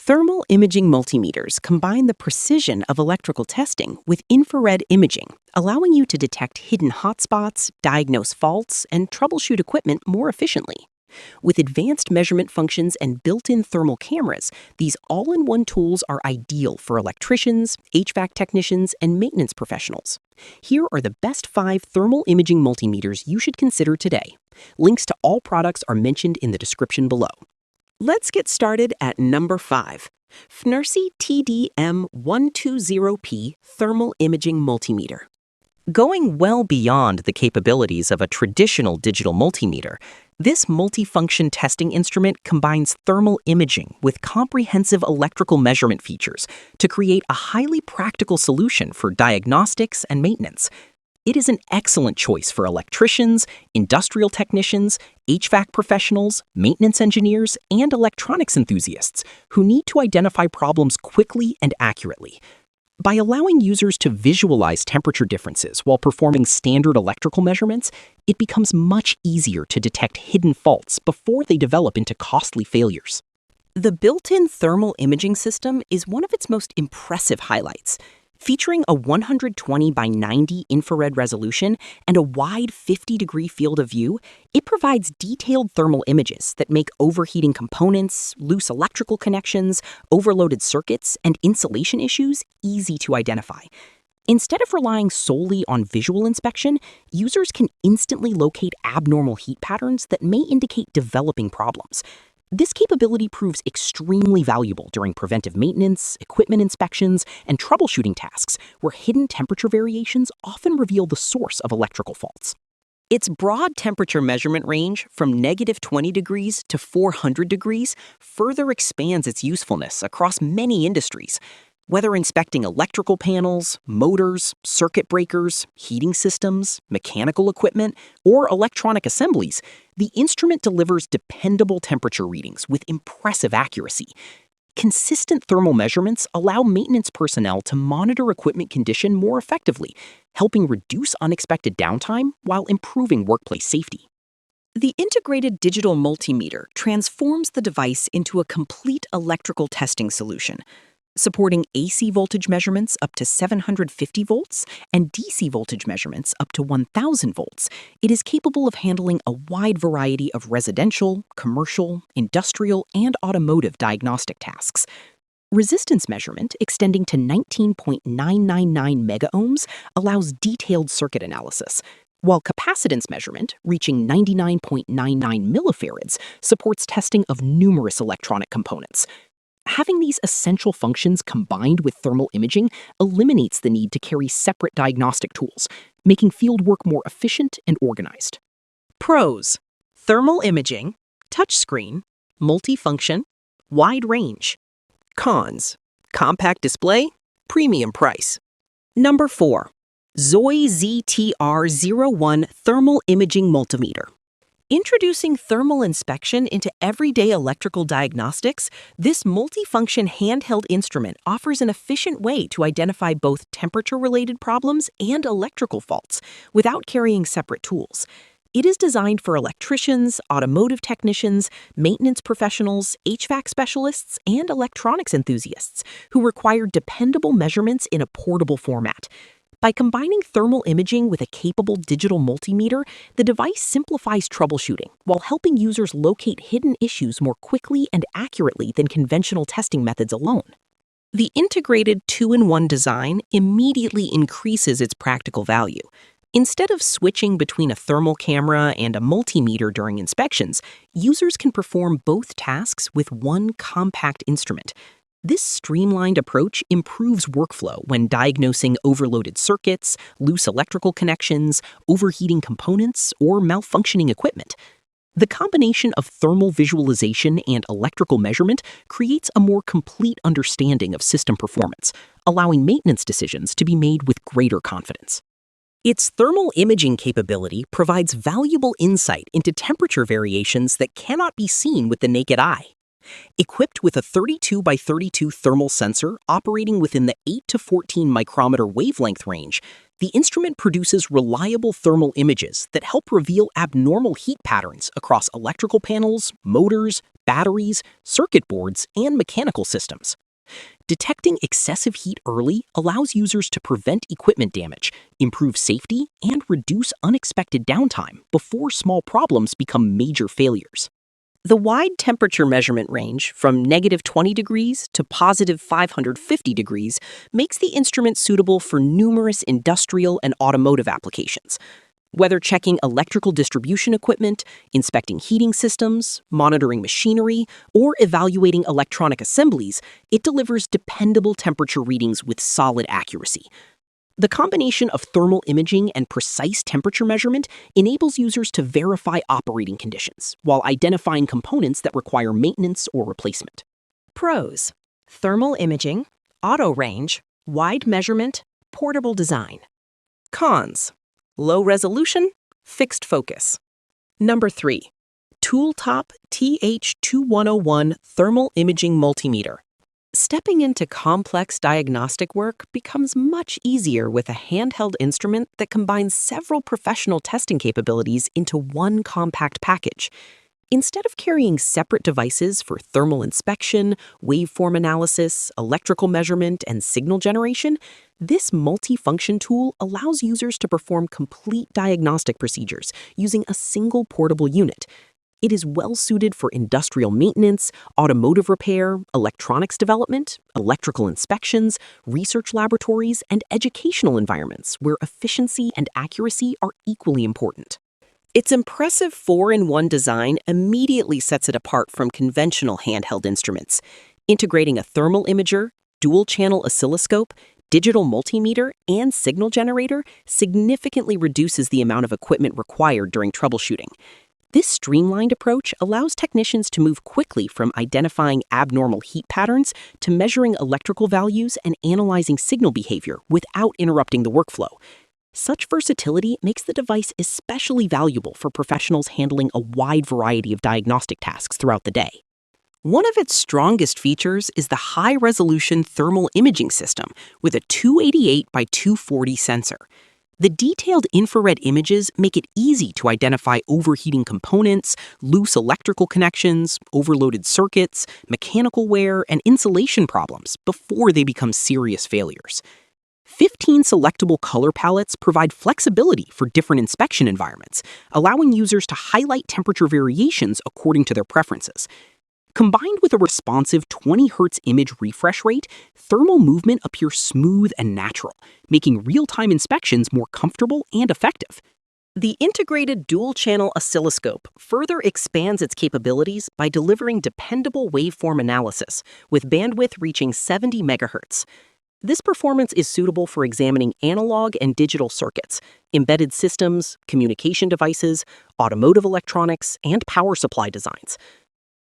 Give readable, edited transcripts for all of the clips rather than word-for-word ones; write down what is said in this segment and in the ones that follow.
Thermal imaging multimeters combine the precision of electrical testing with infrared imaging, allowing you to detect hidden hotspots, diagnose faults, and troubleshoot equipment more efficiently. With advanced measurement functions and built-in thermal cameras, these all-in-one tools are ideal for electricians, HVAC technicians, and maintenance professionals. Here are the best 5 thermal imaging multimeters you should consider today. Links to all products are mentioned in the description below. Let's get started at number 5. Fnirsi TDM-120P Thermal Imaging Multimeter. Going well beyond the capabilities of a traditional digital multimeter, this multifunction testing instrument combines thermal imaging with comprehensive electrical measurement features to create a highly practical solution for diagnostics and maintenance. It is an excellent choice for electricians, industrial technicians, HVAC professionals, maintenance engineers, and electronics enthusiasts who need to identify problems quickly and accurately. By allowing users to visualize temperature differences while performing standard electrical measurements, it becomes much easier to detect hidden faults before they develop into costly failures. The built-in thermal imaging system is one of its most impressive highlights. Featuring a 120 by 90 infrared resolution and a wide 50-degree field of view, it provides detailed thermal images that make overheating components, loose electrical connections, overloaded circuits, and insulation issues easy to identify. Instead of relying solely on visual inspection, users can instantly locate abnormal heat patterns that may indicate developing problems. This capability proves extremely valuable during preventive maintenance, equipment inspections, and troubleshooting tasks where hidden temperature variations often reveal the source of electrical faults. Its broad temperature measurement range from -20 degrees to 400 degrees further expands its usefulness across many industries. Whether inspecting electrical panels, motors, circuit breakers, heating systems, mechanical equipment, or electronic assemblies, the instrument delivers dependable temperature readings with impressive accuracy. Consistent thermal measurements allow maintenance personnel to monitor equipment condition more effectively, helping reduce unexpected downtime while improving workplace safety. The integrated digital multimeter transforms the device into a complete electrical testing solution. Supporting AC voltage measurements up to 750 volts and DC voltage measurements up to 1000 volts, it is capable of handling a wide variety of residential, commercial, industrial, and automotive diagnostic tasks. Resistance measurement extending to 19.999 megaohms allows detailed circuit analysis, while capacitance measurement, reaching 99.99 millifarads, supports testing of numerous electronic components. Having these essential functions combined with thermal imaging eliminates the need to carry separate diagnostic tools, making field work more efficient and organized. Pros: thermal imaging, touchscreen, multifunction, wide range. Cons: compact display, premium price. Number 4. Zoyi ZTR01 Thermal Imaging Multimeter. Introducing thermal inspection into everyday electrical diagnostics, this multifunction handheld instrument offers an efficient way to identify both temperature-related problems and electrical faults without carrying separate tools. It is designed for electricians, automotive technicians, maintenance professionals, HVAC specialists, and electronics enthusiasts who require dependable measurements in a portable format. By combining thermal imaging with a capable digital multimeter, the device simplifies troubleshooting while helping users locate hidden issues more quickly and accurately than conventional testing methods alone. The integrated 2-in-1 design immediately increases its practical value. Instead of switching between a thermal camera and a multimeter during inspections, users can perform both tasks with one compact instrument. This streamlined approach improves workflow when diagnosing overloaded circuits, loose electrical connections, overheating components, or malfunctioning equipment. The combination of thermal visualization and electrical measurement creates a more complete understanding of system performance, allowing maintenance decisions to be made with greater confidence. Its thermal imaging capability provides valuable insight into temperature variations that cannot be seen with the naked eye. Equipped with a 32 by 32 thermal sensor operating within the 8 to 14 micrometer wavelength range, the instrument produces reliable thermal images that help reveal abnormal heat patterns across electrical panels, motors, batteries, circuit boards, and mechanical systems. Detecting excessive heat early allows users to prevent equipment damage, improve safety, and reduce unexpected downtime before small problems become major failures. The wide temperature measurement range, from -20 degrees to +550 degrees, makes the instrument suitable for numerous industrial and automotive applications. Whether checking electrical distribution equipment, inspecting heating systems, monitoring machinery, or evaluating electronic assemblies, it delivers dependable temperature readings with solid accuracy. The combination of thermal imaging and precise temperature measurement enables users to verify operating conditions while identifying components that require maintenance or replacement. Pros: thermal imaging, auto range, wide measurement, portable design. Cons: low resolution, fixed focus. Number 3. Tooltop TH201 Thermal Imaging Multimeter. Stepping into complex diagnostic work becomes much easier with a handheld instrument that combines several professional testing capabilities into one compact package. Instead of carrying separate devices for thermal inspection, waveform analysis, electrical measurement, and signal generation, this multifunction tool allows users to perform complete diagnostic procedures using a single portable unit. It is well suited for industrial maintenance, automotive repair, electronics development, electrical inspections, research laboratories, and educational environments where efficiency and accuracy are equally important. Its impressive 4-in-1 design immediately sets it apart from conventional handheld instruments, integrating a thermal imager, dual-channel oscilloscope, digital multimeter, and signal generator significantly reduces the amount of equipment required during troubleshooting. This streamlined approach allows technicians to move quickly from identifying abnormal heat patterns to measuring electrical values and analyzing signal behavior without interrupting the workflow. Such versatility makes the device especially valuable for professionals handling a wide variety of diagnostic tasks throughout the day. One of its strongest features is the high-resolution thermal imaging system with a 288 by 240 sensor. The detailed infrared images make it easy to identify overheating components, loose electrical connections, overloaded circuits, mechanical wear, and insulation problems before they become serious failures. 15 selectable color palettes provide flexibility for different inspection environments, allowing users to highlight temperature variations according to their preferences. Combined with a responsive 20 Hz image refresh rate, thermal movement appears smooth and natural, making real-time inspections more comfortable and effective. The integrated dual-channel oscilloscope further expands its capabilities by delivering dependable waveform analysis, with bandwidth reaching 70 MHz. This performance is suitable for examining analog and digital circuits, embedded systems, communication devices, automotive electronics, and power supply designs.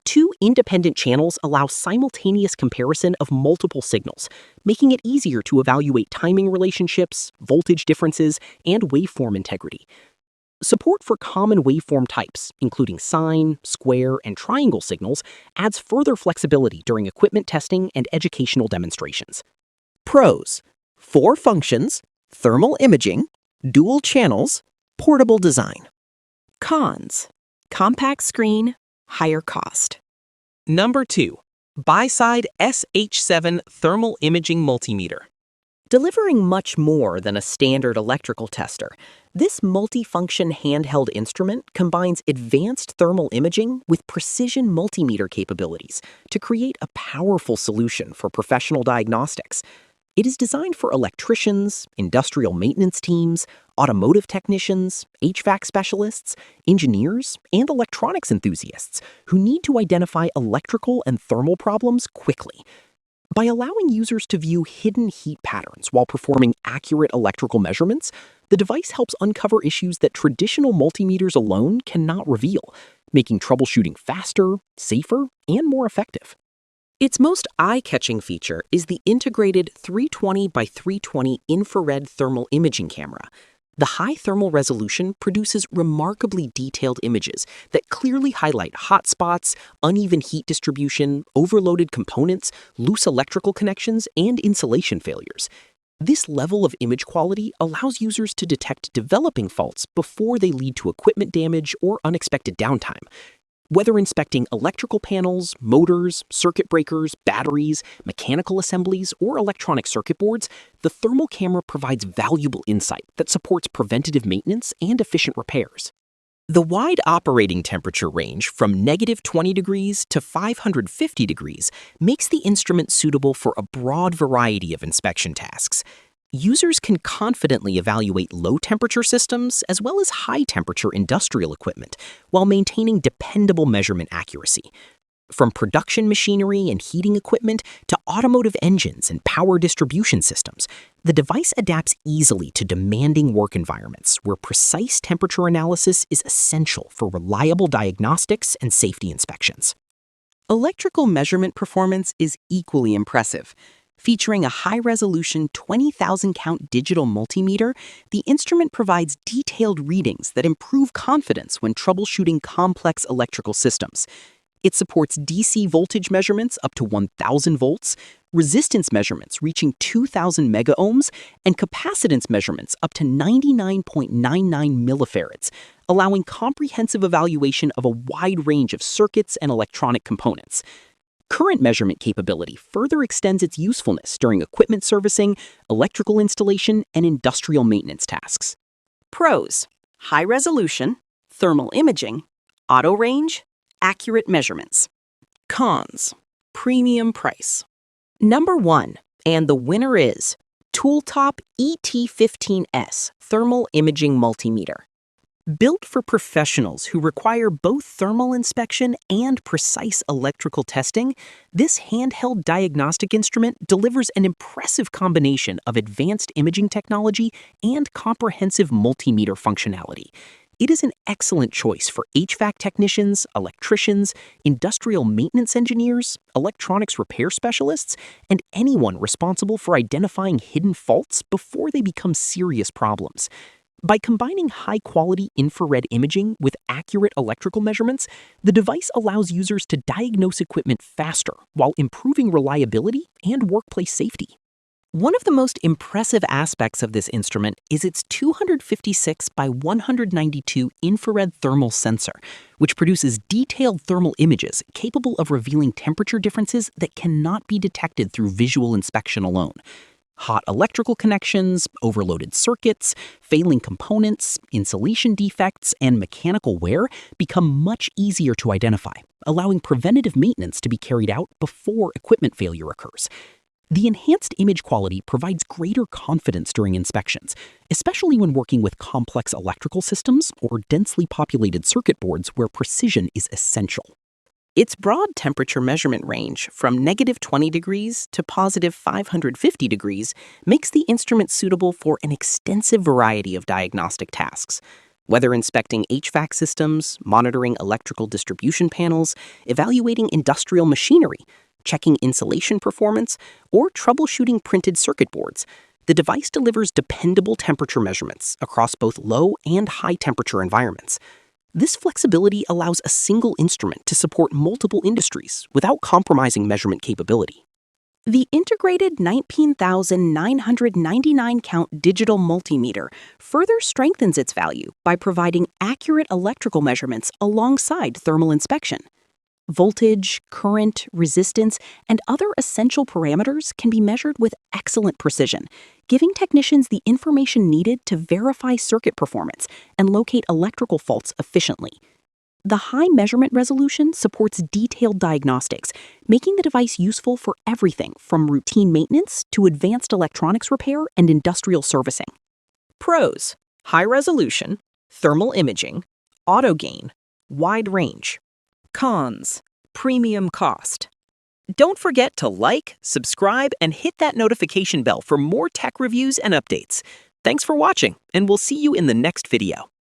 2 independent channels allow simultaneous comparison of multiple signals, making it easier to evaluate timing relationships, voltage differences, and waveform integrity. Support for common waveform types, including sine, square, and triangle signals, adds further flexibility during equipment testing and educational demonstrations. Pros: 4 functions, thermal imaging, dual channels, portable design. Cons: compact screen, higher cost. Number 2. Bside SH7 Thermal Imaging Multimeter. Delivering much more than a standard electrical tester, this multifunction handheld instrument combines advanced thermal imaging with precision multimeter capabilities to create a powerful solution for professional diagnostics. It is designed for electricians, industrial maintenance teams, automotive technicians, HVAC specialists, engineers, and electronics enthusiasts who need to identify electrical and thermal problems quickly. By allowing users to view hidden heat patterns while performing accurate electrical measurements, the device helps uncover issues that traditional multimeters alone cannot reveal, making troubleshooting faster, safer, and more effective. Its most eye-catching feature is the integrated 320 by 320 infrared thermal imaging camera. The high thermal resolution produces remarkably detailed images that clearly highlight hot spots, uneven heat distribution, overloaded components, loose electrical connections, and insulation failures. This level of image quality allows users to detect developing faults before they lead to equipment damage or unexpected downtime. Whether inspecting electrical panels, motors, circuit breakers, batteries, mechanical assemblies, or electronic circuit boards, the thermal camera provides valuable insight that supports preventative maintenance and efficient repairs. The wide operating temperature range from -20 degrees to 550 degrees makes the instrument suitable for a broad variety of inspection tasks. Users can confidently evaluate low-temperature systems as well as high-temperature industrial equipment while maintaining dependable measurement accuracy. From production machinery and heating equipment to automotive engines and power distribution systems, the device adapts easily to demanding work environments where precise temperature analysis is essential for reliable diagnostics and safety inspections. Electrical measurement performance is equally impressive. Featuring a high-resolution 20,000-count digital multimeter, the instrument provides detailed readings that improve confidence when troubleshooting complex electrical systems. It supports DC voltage measurements up to 1,000 volts, resistance measurements reaching 2,000 megaohms, and capacitance measurements up to 99.99 millifarads, allowing comprehensive evaluation of a wide range of circuits and electronic components. Current measurement capability further extends its usefulness during equipment servicing, electrical installation, and industrial maintenance tasks. Pros: high resolution, thermal imaging, auto range, accurate measurements. Cons: premium price. Number 1, and the winner is Tooltop ET15S Thermal Imaging Multimeter. Built for professionals who require both thermal inspection and precise electrical testing, this handheld diagnostic instrument delivers an impressive combination of advanced imaging technology and comprehensive multimeter functionality. It is an excellent choice for HVAC technicians, electricians, industrial maintenance engineers, electronics repair specialists, and anyone responsible for identifying hidden faults before they become serious problems. By combining high-quality infrared imaging with accurate electrical measurements, the device allows users to diagnose equipment faster while improving reliability and workplace safety. One of the most impressive aspects of this instrument is its 256 by 192 infrared thermal sensor, which produces detailed thermal images capable of revealing temperature differences that cannot be detected through visual inspection alone. Hot electrical connections, overloaded circuits, failing components, insulation defects, and mechanical wear become much easier to identify, allowing preventative maintenance to be carried out before equipment failure occurs. The enhanced image quality provides greater confidence during inspections, especially when working with complex electrical systems or densely populated circuit boards where precision is essential. Its broad temperature measurement range from -20 degrees to +550 degrees makes the instrument suitable for an extensive variety of diagnostic tasks. Whether inspecting HVAC systems, monitoring electrical distribution panels, evaluating industrial machinery, checking insulation performance, or troubleshooting printed circuit boards, the device delivers dependable temperature measurements across both low and high temperature environments. This flexibility allows a single instrument to support multiple industries without compromising measurement capability. The integrated 19,999-count digital multimeter further strengthens its value by providing accurate electrical measurements alongside thermal inspection. Voltage, current, resistance, and other essential parameters can be measured with excellent precision, giving technicians the information needed to verify circuit performance and locate electrical faults efficiently. The high measurement resolution supports detailed diagnostics, making the device useful for everything from routine maintenance to advanced electronics repair and industrial servicing. Pros: high resolution, thermal imaging, auto gain, wide range. Cons: premium cost. Don't forget to like, subscribe, and hit that notification bell for more tech reviews and updates. Thanks for watching, and we'll see you in the next video.